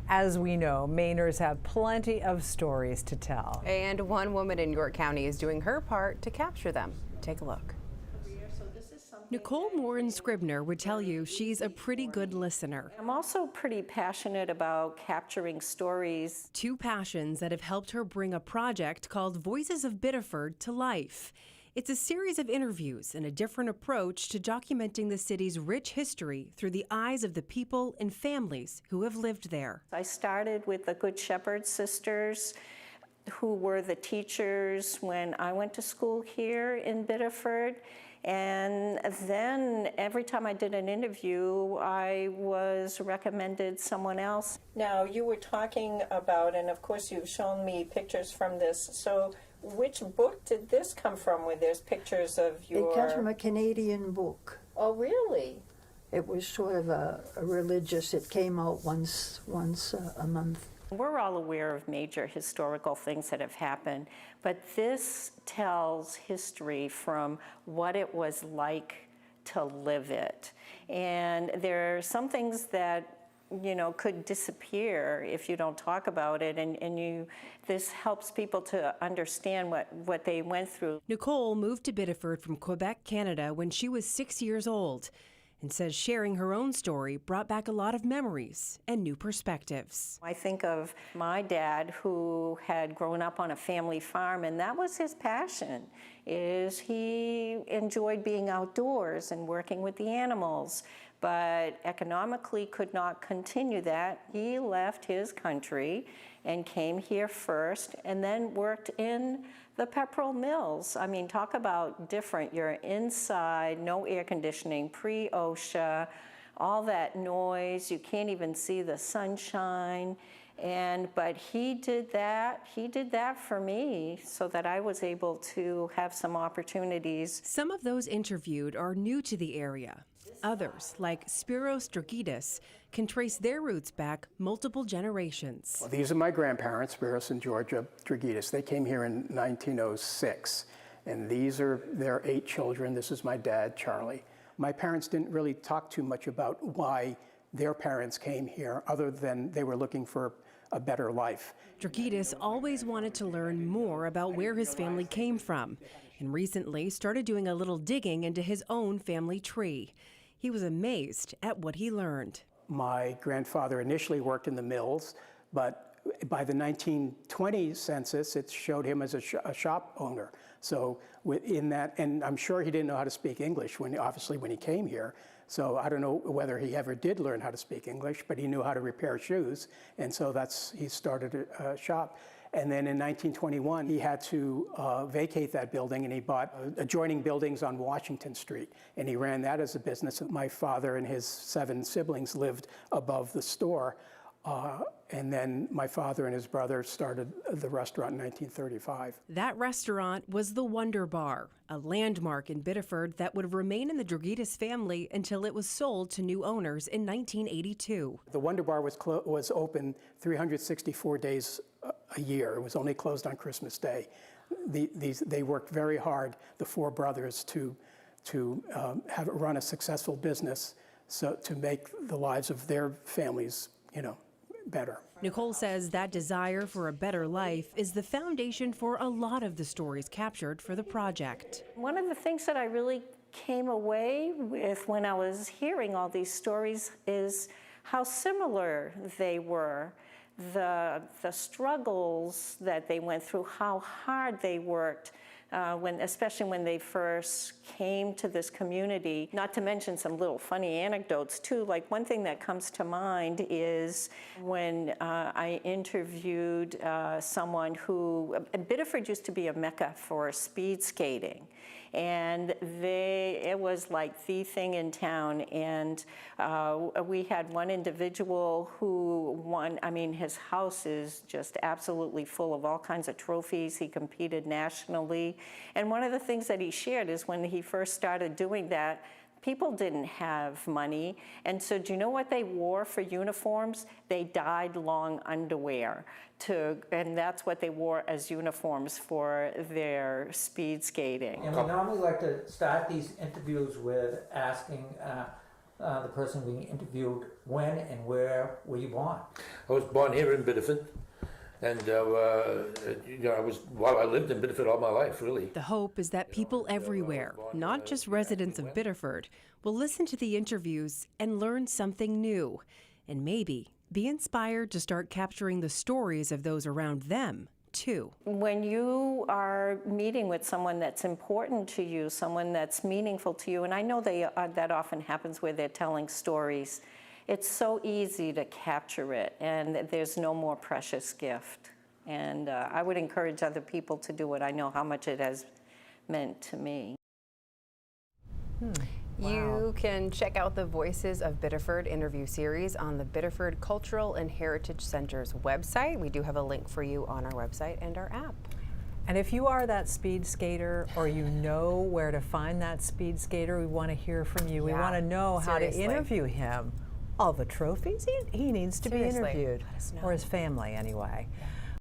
As we know, Mainers have plenty of stories to tell. And one woman in York County is doing her part to capture them. Take a look. Nicole Morin-Scribner would tell you she's a pretty good listener. I'm also pretty passionate about capturing stories. Two passions that have helped her bring a project called Voices of Biddeford to life. It's a series of interviews and a different approach to documenting the city's rich history through the eyes of the people and families who have lived there. I started with the Good Shepherd sisters, who were the teachers when I went to school here in Biddeford. And then every time I did an interview, I was recommended someone else. Now, you were talking about, and of course you've shown me pictures from this, so which book did this come from where there's pictures of your... It comes from a Canadian book. Oh, really? It was sort of a religious, it came out once a month. We're all aware of major historical things that have happened, but this tells history from what it was like to live it. And there are some things that could disappear if you don't talk about it, and this helps people to understand what they went through. Nicole moved to Biddeford from Quebec, Canada when she was 6 years old, and says sharing her own story brought back a lot of memories and new perspectives. I think of my dad, who had grown up on a family farm, and that was his passion, is he enjoyed being outdoors and working with the animals, but economically could not continue that. He left his country and came here first and then worked in the pepperell mills. I mean, talk about different. You're inside, no air conditioning, pre-OSHA, all that noise. You can't even see the sunshine. But he did that for me so that I was able to have some opportunities. Some of those interviewed are new to the area. Others, like Spiros Dragidis, can trace their roots back multiple generations. Well, these are my grandparents, Spiros and Georgia Dragidis. They came here in 1906, and these are their 8 children. This is my dad, Charlie. My parents didn't really talk too much about why their parents came here, other than they were looking for a better life. Dragidis always wanted to learn more about where his family came from, and recently started doing a little digging into his own family tree. He was amazed at what he learned. My grandfather initially worked in the mills, but by the 1920 census, it showed him as a shop owner. So in that, and I'm sure he didn't know how to speak English obviously when he came here. So I don't know whether he ever did learn how to speak English, but he knew how to repair shoes. And so he started a shop. And then in 1921, he had to vacate that building, and he bought adjoining buildings on Washington Street. And he ran that as a business. My father and his 7 siblings lived above the store. And then my father and his brother started the restaurant in 1935. That restaurant was the Wonder Bar, a landmark in Biddeford that would remain in the Dragidis family until it was sold to new owners in 1982. The Wonder Bar was open 364 days a year. It was only closed on Christmas Day. They worked very hard, the 4 brothers, to run a successful business, so to make the lives of their families, better. Nicole says that desire for a better life is the foundation for a lot of the stories captured for the project. One of the things that I really came away with when I was hearing all these stories is how similar they were. The struggles that they went through, how hard they worked, especially when they first came to this community. Not to mention some little funny anecdotes too. Like, one thing that comes to mind is when I interviewed someone who, Biddeford used to be a mecca for speed skating. And it was like the thing in town. And we had one individual who won. I mean, his house is just absolutely full of all kinds of trophies. He competed nationally. And one of the things that he shared is when he first started doing that, people didn't have money. And so do you know what they wore for uniforms? They dyed long underwear. And that's what they wore as uniforms for their speed skating. And we normally like to start these interviews with asking the person being interviewed, when and where were you born? I was born here in Biddeford, and I lived in Biddeford all my life, really. The hope is that people everywhere, not just residents of Biddeford, will listen to the interviews and learn something new, and maybe be inspired to start capturing the stories of those around them, too. When you are meeting with someone that's important to you, someone that's meaningful to you, and I know that often happens where they're telling stories, it's so easy to capture it, and there's no more precious gift. And I would encourage other people to do it. I know how much it has meant to me. You can check out the Voices of Biddeford interview series on the Biddeford Cultural and Heritage Center's website. We do have a link for you on our website and our app. And if you are that speed skater, or you know where to find that speed skater, we want to hear from you. We Yeah, want to know how seriously. to interview him. All the trophies he needs to Seriously, be interviewed, let us know. or his family anyway. Yeah.